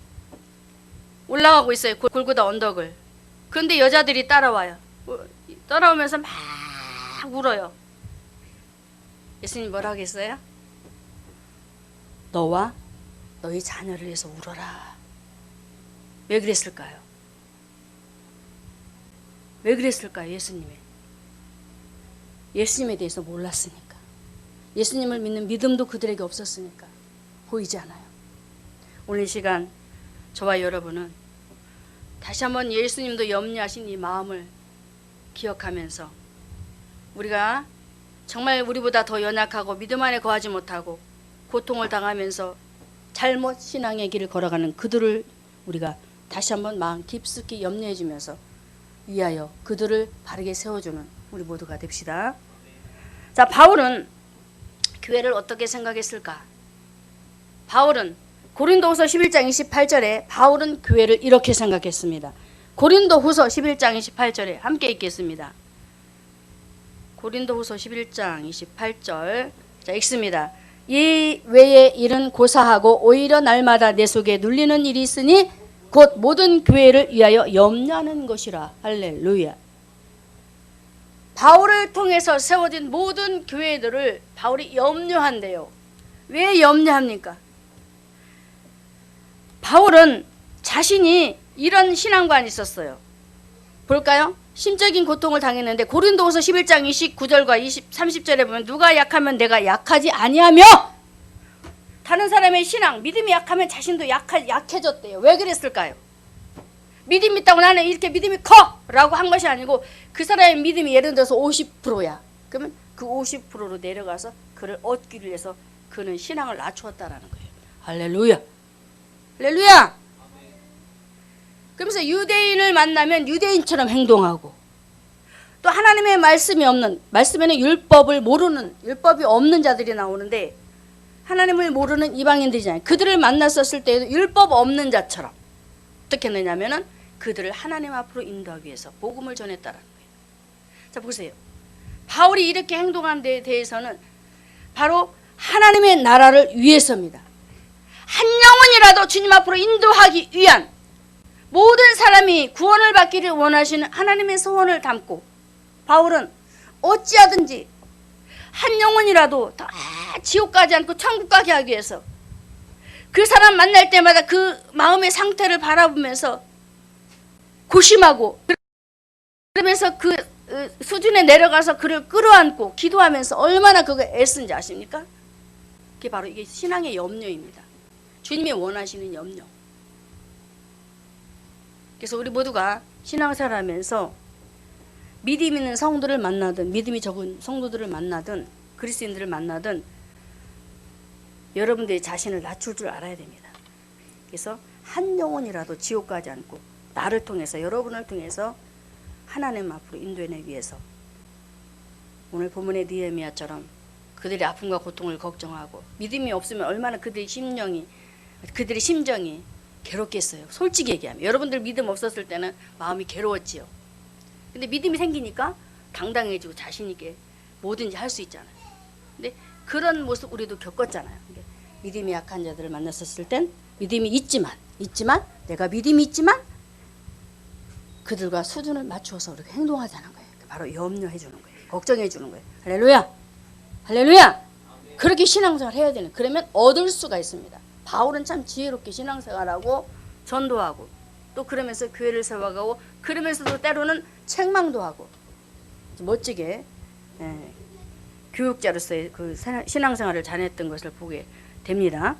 올라가고 있어요. 골고다 언덕을. 그런데 여자들이 따라와요. 따라오면서 막 울어요. 예수님 뭐라고 했어요? 너와 너희 자녀를 위해서 울어라. 왜 그랬을까요? 왜 그랬을까요? 예수님에 대해서 몰랐으니까. 예수님을 믿는 믿음도 그들에게 없었으니까. 보이지 않아요. 오늘 이 시간 저와 여러분은 다시 한번 예수님도 염려하신 이 마음을 기억하면서 우리가 정말 우리보다 더 연약하고 믿음 안에 거하지 못하고 고통을 당하면서 잘못 신앙의 길을 걸어가는 그들을 우리가 다시 한번 마음 깊숙이 염려해 주면서 위하여 그들을 바르게 세워주는 우리 모두가 됩시다. 자, 바울은 교회를 어떻게 생각했을까? 바울은 고린도후서 11장 28절에 바울은 교회를 이렇게 생각했습니다. 고린도후서 11장 28절에 함께 읽겠습니다. 고린도후서 11장 28절. 자, 읽습니다. 이 외의 일은 고사하고 오히려 날마다 내 속에 눌리는 일이 있으니 곧 모든 교회를 위하여 염려하는 것이라. 할렐루야. 바울을 통해서 세워진 모든 교회들을 바울이 염려한대요. 왜 염려합니까? 바울은 자신이 이런 신앙관이 있었어요. 볼까요? 심적인 고통을 당했는데 고린도후서 11장 29절과 30절에 보면 누가 약하면 내가 약하지 아니하며, 다른 사람의 신앙, 믿음이 약하면 자신도 약해졌대요. 왜 그랬을까요? 믿음 있다고 나는 이렇게 믿음이 커! 라고 한 것이 아니고 그 사람의 믿음이 예를 들어서 50%야. 그러면 그 50%로 내려가서 그를 얻기 위해서 그는 신앙을 낮추었다라는 거예요. 할렐루야. 할렐루야. 그러면서 유대인을 만나면 유대인처럼 행동하고, 또 하나님의 말씀이 없는, 말씀에는 율법을 모르는, 율법이 없는 자들이 나오는데 하나님을 모르는 이방인들이잖아요. 그들을 만났었을 때에도 율법 없는 자처럼 어떻게 했느냐면은 그들을 하나님 앞으로 인도하기 위해서 복음을 전했다라는 거예요. 자, 보세요. 바울이 이렇게 행동한 데에 대해서는 바로 하나님의 나라를 위해서입니다. 한 영혼이라도 주님 앞으로 인도하기 위한, 모든 사람이 구원을 받기를 원하시는 하나님의 소원을 담고 바울은 어찌하든지 한 영혼이라도 다 지옥 가지 않고 천국 가게 하기 위해서 그 사람 만날 때마다 그 마음의 상태를 바라보면서 고심하고, 그러면서 그 수준에 내려가서 그를 끌어안고 기도하면서 얼마나 그거 애쓴지 아십니까? 그게 바로 이게 신앙의 염려입니다. 주님이 원하시는 염려. 그래서 우리 모두가 신앙생활 하면서 믿음 있는 성도를 만나든 믿음이 적은 성도들을 만나든 그리스도인들을 만나든 여러분들이 자신을 낮출 줄 알아야 됩니다. 그래서 한 영혼이라도 지옥 가지 않고 나를 통해서, 여러분을 통해서 하나님 앞으로 인도해내기 위해서 오늘 본문의 느헤미야처럼 그들의 아픔과 고통을 걱정하고, 믿음이 없으면 얼마나 그들의 심정이 괴롭겠어요. 솔직히 얘기하면 여러분들 믿음 없었을 때는 마음이 괴로웠지요. 근데 믿음이 생기니까 당당해지고 자신 있게 뭐든지 할 수 있잖아요. 근데 그런 모습 우리도 겪었잖아요. 믿음이 약한 자들을 만났었을 땐 믿음이 있지만 내가 믿음이 있지만 그들과 수준을 맞추어서 우리가 행동하자는 거예요. 바로 염려해 주는 거예요. 걱정해 주는 거예요. 할렐루야. 할렐루야. 그렇게 신앙생활 해야 되는, 그러면 얻을 수가 있습니다. 바울은 참 지혜롭게 신앙생활하고 전도하고 또 그러면서 교회를 세워가고, 그러면서도 때로는 책망도 하고 멋지게 교육자로서의 그 신앙생활을 잘했던 것을 보게 됩니다.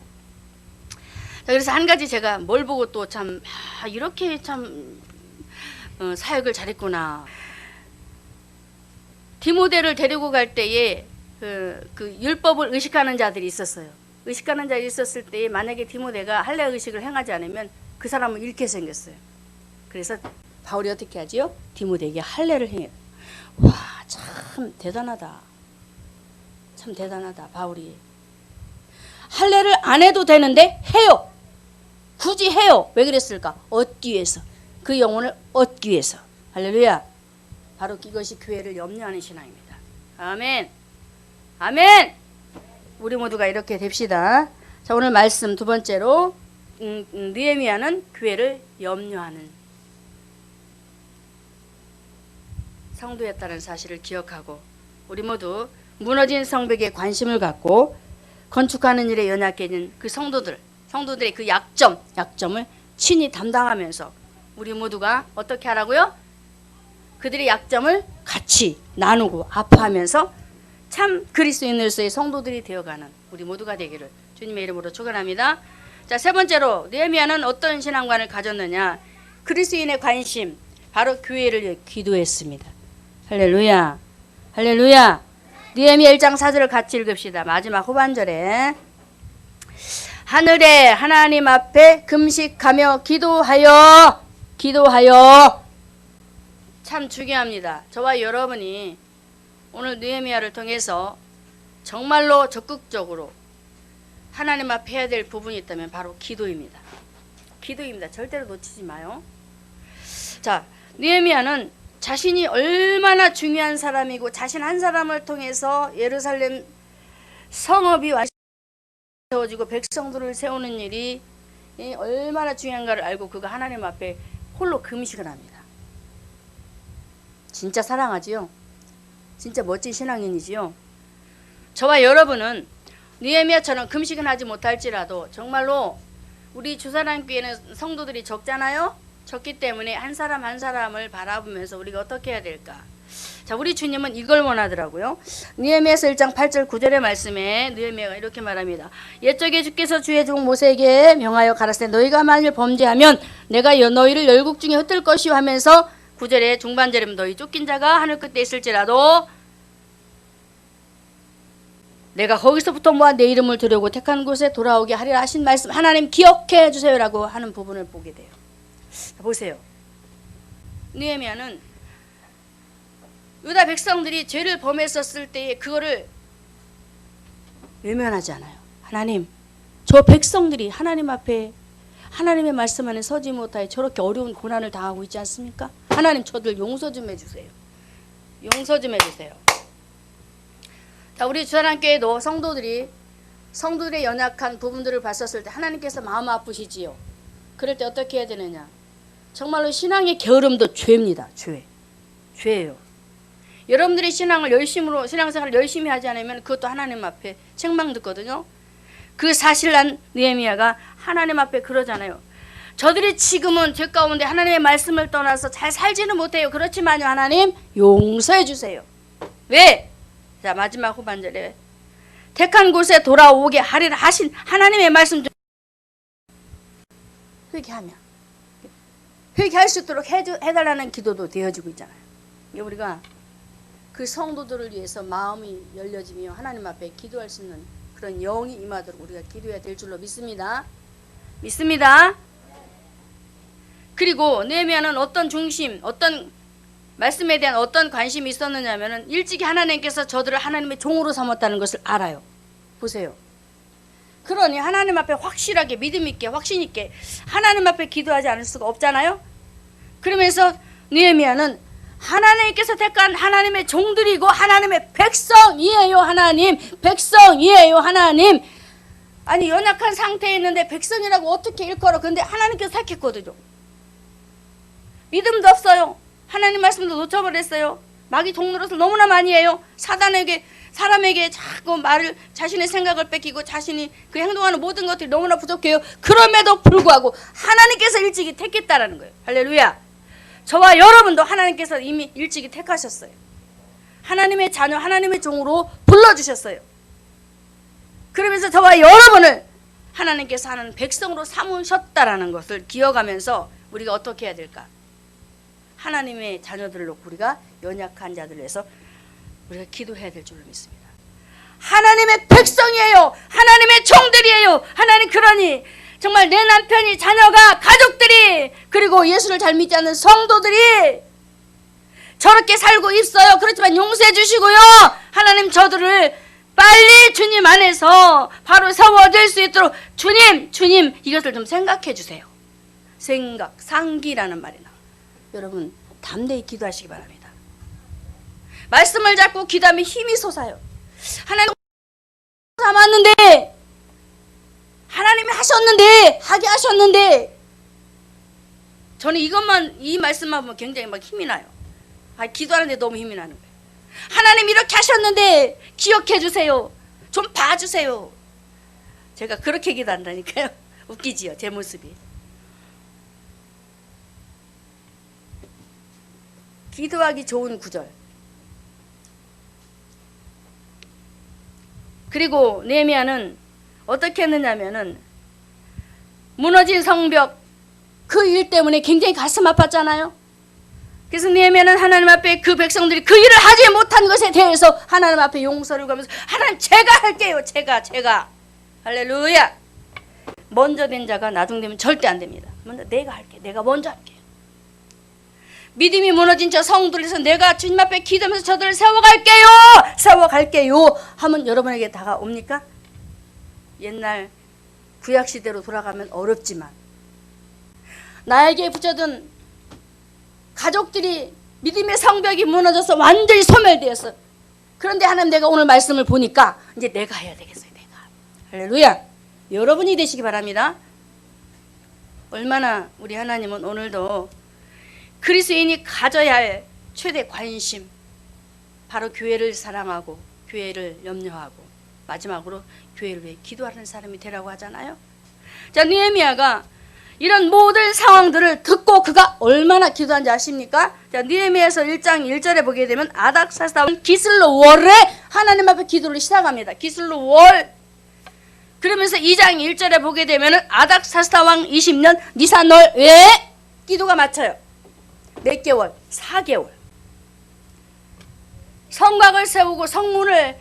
자, 그래서 한 가지 제가 뭘 보고 또 참 이렇게 참 사역을 잘했구나. 디모데를 데리고 갈 때에 그 율법을 의식하는 자들이 있었어요. 의식하는 자들이 있었을 때에 만약에 디모데가 할례 의식을 행하지 않으면 그 사람은 잃게 생겼어요. 그래서 바울이 어떻게 하지요? 디모데에게 할례를 행해요. 와, 참 대단하다. 참 대단하다. 바울이 할례를 안 해도 되는데 해요. 굳이 해요. 왜 그랬을까? 얻기 위해서. 그 영혼을 얻기 위해서. 할렐루야. 바로 이것이 교회를 염려하는 신앙입니다. 아멘. 아멘. 우리 모두가 이렇게 됩시다. 자, 오늘 말씀 두 번째로 느헤미야는 교회를 염려하는 성도였다는 사실을 기억하고, 우리 모두 무너진 성벽에 관심을 갖고 건축하는 일에 연약해진 그 성도들의 그 약점을 친히 담당하면서 우리 모두가 어떻게 하라고요? 그들의 약점을 같이 나누고 아파하면서 참 그리스도인으로서의 성도들이 되어가는 우리 모두가 되기를 주님의 이름으로 축원합니다. 자, 세 번째로 느헤미야는 어떤 신앙관을 가졌느냐? 그리스도인의 관심, 바로 교회를 위해 기도했습니다. 할렐루야. 할렐루야. 느헤미야 1장 4절을 같이 읽읍시다. 마지막 후반절에 하늘에 하나님 앞에 금식하며 기도하여. 참 중요합니다. 저와 여러분이 오늘 느헤미야를 통해서 정말로 적극적으로 하나님 앞에 해야 될 부분이 있다면 바로 기도입니다. 기도입니다. 절대로 놓치지 마요. 자, 느헤미야는 자신이 얼마나 중요한 사람이고 자신 한 사람을 통해서 예루살렘 성읍이 세워지고 백성들을 세우는 일이 얼마나 중요한가를 알고 그가 하나님 앞에 홀로 금식을 합니다. 진짜 사랑하지요? 진짜 멋진 신앙인이지요? 저와 여러분은 느헤미야처럼 금식은 하지 못할지라도 정말로 우리 주사랑교회는 성도들이 적잖아요? 적기 때문에 한 사람 한 사람을 바라보면서 우리가 어떻게 해야 될까? 자, 우리 주님은 이걸 원하더라고요. 느헤미야서 1장 8절 9절의 말씀에 느헤미야가 이렇게 말합니다. 옛적에 주께서 주의 종 모세에게 명하여 가라사대 너희가 만일 범죄하면 내가 너희를 열국 중에 흩을 것이요 하면서 9절에 중반절에 너희 쫓긴 자가 하늘 끝에 있을지라도 내가 거기서부터 모아 내 이름을 두려고 택한 곳에 돌아오게 하리라 하신 말씀 하나님 기억해 주세요라고 하는 부분을 보게 돼요. 자, 보세요. 느헤미야는 유다 백성들이 죄를 범했었을 때에 그거를 외면하지 않아요. 하나님, 저 백성들이 하나님 앞에 하나님의 말씀 안에 서지 못하여 저렇게 어려운 고난을 당하고 있지 않습니까? 하나님 저들 용서 좀 해주세요. 용서 좀 해주세요. 자, 우리 주사랑교회도 성도들의 연약한 부분들을 봤었을 때 하나님께서 마음 아프시지요. 그럴 때 어떻게 해야 되느냐? 정말로 신앙의 게으름도 죄입니다. 죄예요. 여러분들이 신앙생활을 열심히 하지 않으면 그것도 하나님 앞에 책망 듣거든요. 그 사실 난 느헤미야가 하나님 앞에 그러잖아요. 저들이 지금은 죄 가운데 하나님의 말씀을 떠나서 잘 살지는 못해요. 그렇지만요, 하나님 용서해 주세요. 왜? 자, 마지막 후반절에 택한 곳에 돌아오게 하리라 하신 하나님의 말씀 좀 회개할 수 있도록 해달라는 기도도 되어지고 있잖아요. 우리가 그 성도들을 위해서 마음이 열려지며 하나님 앞에 기도할 수 있는 그런 영이 임하도록 우리가 기도해야 될 줄로 믿습니다. 그리고 느헤미야는 어떤 말씀에 대한 어떤 관심이 있었느냐면은 일찍이 하나님께서 저들을 하나님의 종으로 삼았다는 것을 알아요. 보세요. 그러니 하나님 앞에 확실하게 믿음 있게 확신 있게 하나님 앞에 기도하지 않을 수가 없잖아요. 그러면서 느헤미야는 하나님께서 택한 하나님의 종들이고 하나님의 백성이에요. 하나님. 아니 연약한 상태에 있는데 백성이라고 어떻게 일컬어. 근데 하나님께서 택했거든요. 믿음도 없어요. 하나님 말씀도 놓쳐버렸어요. 마귀 종노릇을 너무나 많이 해요. 사람에게 자꾸 자신의 생각을 뺏기고 자신이 그 행동하는 모든 것들이 너무나 부족해요. 그럼에도 불구하고 하나님께서 일찍이 택했다라는 거예요. 할렐루야. 저와 여러분도 하나님께서 이미 일찍이 택하셨어요. 하나님의 자녀, 하나님의 종으로 불러주셨어요. 그러면서 저와 여러분을 하나님께서 하는 백성으로 삼으셨다라는 것을 기억하면서 우리가 어떻게 해야 될까? 하나님의 자녀들을 놓고 우리가 연약한 자들을 위해서 우리가 기도해야 될 줄로 믿습니다. 하나님의 백성이에요. 하나님의 종들이에요. 하나님 그러니 정말 내 남편이 자녀가 가족들이 그리고 예수를 잘 믿지 않는 성도들이 저렇게 살고 있어요. 그렇지만 용서해 주시고요. 하나님 저들을 빨리 주님 안에서 바로 세워질 수 있도록 주님 이것을 좀 생각해 주세요. 상기라는 말이 나와요. 여러분 담대히 기도하시기 바랍니다. 말씀을 잡고 기도하면 힘이 솟아요. 하나님 삼았는데 하나님이 하게 하셨는데 저는 이 말씀만 보면 굉장히 막 힘이 나요. 기도하는데 너무 힘이 나는 거예요. 하나님 이렇게 하셨는데 기억해 주세요. 좀 봐주세요. 제가 그렇게 기도한다니까요. 웃기지요, 제 모습이. 기도하기 좋은 구절. 그리고 느헤미야는 어떻게 했느냐면은 무너진 성벽 그 일 때문에 굉장히 가슴 아팠잖아요. 그래서 느헤미야는 하나님 앞에 그 백성들이 그 일을 하지 못한 것에 대해서 하나님 앞에 용서를 구하면서 하나님 제가 할게요. 제가 할렐루야. 먼저 된 자가 나중되면 절대 안 됩니다. 먼저 내가 할게. 내가 먼저 할게. 믿음이 무너진 저 성도들에서 내가 주님 앞에 기도하면서 저들을 세워갈게요 하면 여러분에게 다가옵니까? 옛날 구약시대로 돌아가면 어렵지만 나에게 붙여둔 가족들이 믿음의 성벽이 무너져서 완전히 소멸되었어. 그런데 하나님 내가 오늘 말씀을 보니까 이제 내가 해야 되겠어요. 내가. 할렐루야. 여러분이 되시기 바랍니다. 얼마나 우리 하나님은 오늘도 그리스도인이 가져야 할 최대 관심, 바로 교회를 사랑하고 교회를 염려하고 마지막으로 교회를 위해 기도하는 사람이 되라고 하잖아요. 자, 느헤미야가 이런 모든 상황들을 듣고 그가 얼마나 기도한지 아십니까? 자, 느헤미야서 1장 1절에 보게 되면 아닥사스다 왕 기슬로월에 하나님 앞에 기도를 시작합니다. 기슬로월. 그러면서 2장 1절에 보게 되면 아닥사스다 왕 20년 니산월에 기도가 맞춰요. 몇 개월? 4개월. 성곽을 세우고 성문을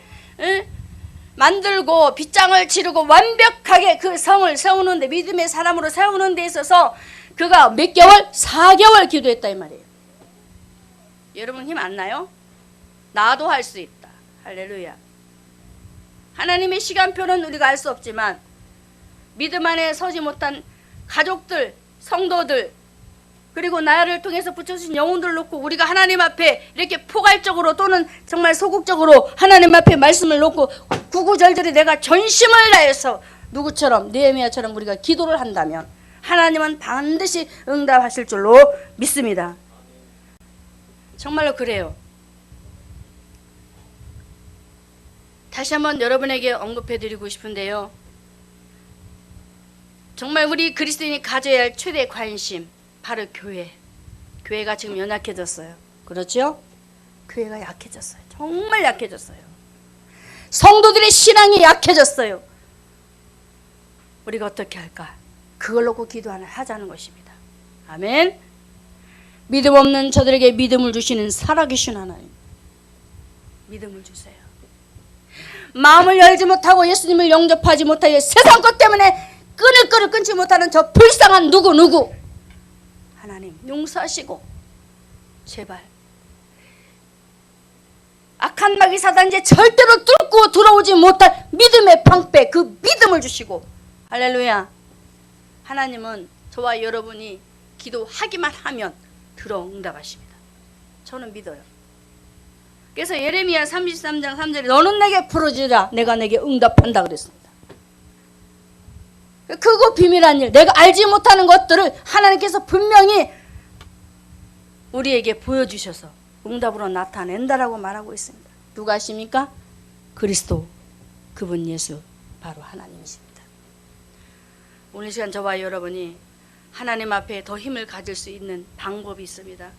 만들고 빗장을 치르고 완벽하게 그 성을 세우는데, 믿음의 사람으로 세우는 데 있어서 그가 몇 개월? 4개월 기도했다 이 말이에요. 여러분 힘 안 나요? 나도 할 수 있다. 할렐루야. 하나님의 시간표는 우리가 알 수 없지만 믿음 안에 서지 못한 가족들, 성도들, 그리고 나를 통해서 붙여주신 영혼들을 놓고 우리가 하나님 앞에 이렇게 포괄적으로 또는 정말 소극적으로 하나님 앞에 말씀을 놓고 구구절절히 내가 전심을 다해서 누구처럼, 느헤미야처럼 우리가 기도를 한다면 하나님은 반드시 응답하실 줄로 믿습니다. 정말로 그래요. 다시 한번 여러분에게 언급해드리고 싶은데요, 정말 우리 그리스도인이 가져야 할 최대 관심, 바로 교회. 교회가 지금 연약해졌어요. 그렇죠? 교회가 약해졌어요. 정말 약해졌어요. 성도들의 신앙이 약해졌어요. 우리가 어떻게 할까? 그걸 놓고 하자는 것입니다. 아멘. 믿음 없는 저들에게 믿음을 주시는 살아계신 하나님, 믿음을 주세요. 마음을 열지 못하고 예수님을 영접하지 못하여 세상 것 때문에 끈을 끊지 못하는 저 불쌍한 누구 하나님 용서하시고 제발 악한 마귀 사단제 절대로 뚫고 들어오지 못할 믿음의 방패, 그 믿음을 주시고, 할렐루야. 하나님은 저와 여러분이 기도하기만 하면 들어 응답하십니다. 저는 믿어요. 그래서 예레미야 33장 3절에 너는 내게 부르짖으라 내가 내게 응답한다 그랬습니다. 크고 비밀한 일, 내가 알지 못하는 것들을 하나님께서 분명히 우리에게 보여주셔서 응답으로 나타낸다라고 말하고 있습니다. 누가 하십니까? 그리스도, 그분 예수, 바로 하나님이십니다. 오늘 시간 저와 여러분이 하나님 앞에 더 힘을 가질 수 있는 방법이 있습니다.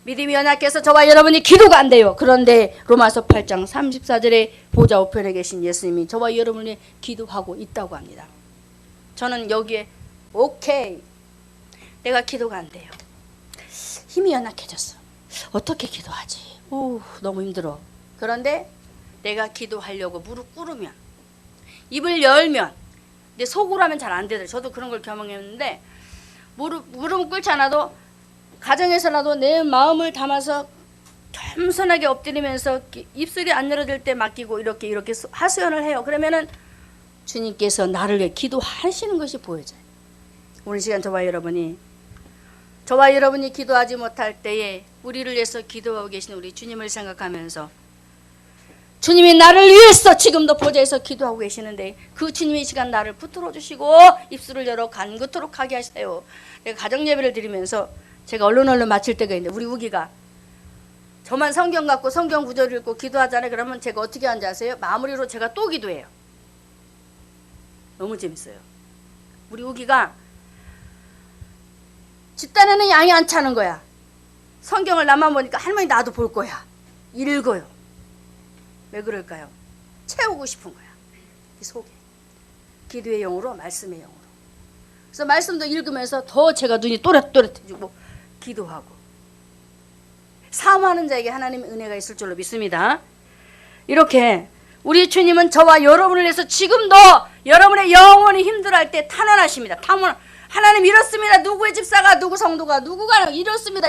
믿음이 연약해서 저와 여러분이 기도가 안 돼요. 그런데 로마서 8장 34절에 보좌 우편에 계신 예수님이 저와 여러분이 기도하고 있다고 합니다. 저는 여기에 오케이, 내가 기도가 안 돼요. 힘이 연약해졌어. 어떻게 기도하지? 너무 힘들어. 그런데 내가 기도하려고 무릎 꿇으면, 입을 열면, 근데 속으로 하면 잘 안 되더라고요. 저도 그런 걸 경험했는데 무릎 꿇지 않아도 가정에서라도 내 마음을 담아서 겸손하게 엎드리면서 입술이 안 열어질 때 맡기고 이렇게 하소연을 해요. 그러면은 주님께서 나를 위해 기도하시는 것이 보여져요. 오늘 시간 저와 여러분이 기도하지 못할 때에 우리를 위해서 기도하고 계신 우리 주님을 생각하면서, 주님이 나를 위해서 지금도 보좌에서 기도하고 계시는데 그 주님이 이 시간 나를 붙들어 주시고 입술을 열어 간구토록 하게 하세요. 내가 가정 예배를 드리면서 제가 얼른 마칠 때가 있는데, 우리 우기가 저만 성경 갖고 성경 구절을 읽고 기도하잖아요. 그러면 제가 어떻게 하는지 아세요? 마무리로 제가 또 기도해요. 너무 재밌어요. 우리 우기가 집단에는 양이 안 차는 거야. 성경을 나만 보니까 할머니 나도 볼 거야. 읽어요. 왜 그럴까요? 채우고 싶은 거야. 이 속에. 기도의 영으로, 말씀의 영으로. 그래서 말씀도 읽으면서 더 제가 눈이 또렷또렷해지고 기도하고 사모하는 자에게 하나님의 은혜가 있을 줄로 믿습니다. 이렇게 우리 주님은 저와 여러분을 위해서 지금도 여러분의 영혼이 힘들어할 때 탄원하십니다. 하나님 이렇습니다. 누구의 집사가, 누구 성도가, 누구가 이렇습니다.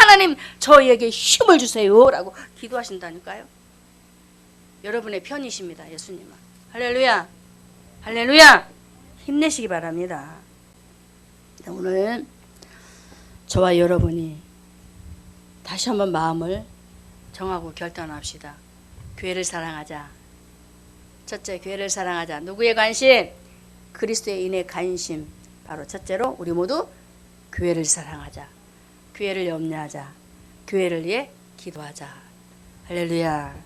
하나님 저희에게 힘을 주세요 라고 기도하신다니까요. 여러분의 편이십니다. 예수님은. 할렐루야. 할렐루야. 힘내시기 바랍니다. 오늘 저와 여러분이 다시 한번 마음을 정하고 결단합시다. 교회를 사랑하자. 첫째, 교회를 사랑하자. 누구의 관심? 그리스도의 인의 관심. 바로 첫째로 우리 모두 교회를 사랑하자. 교회를 염려하자. 교회를 위해 기도하자. 할렐루야.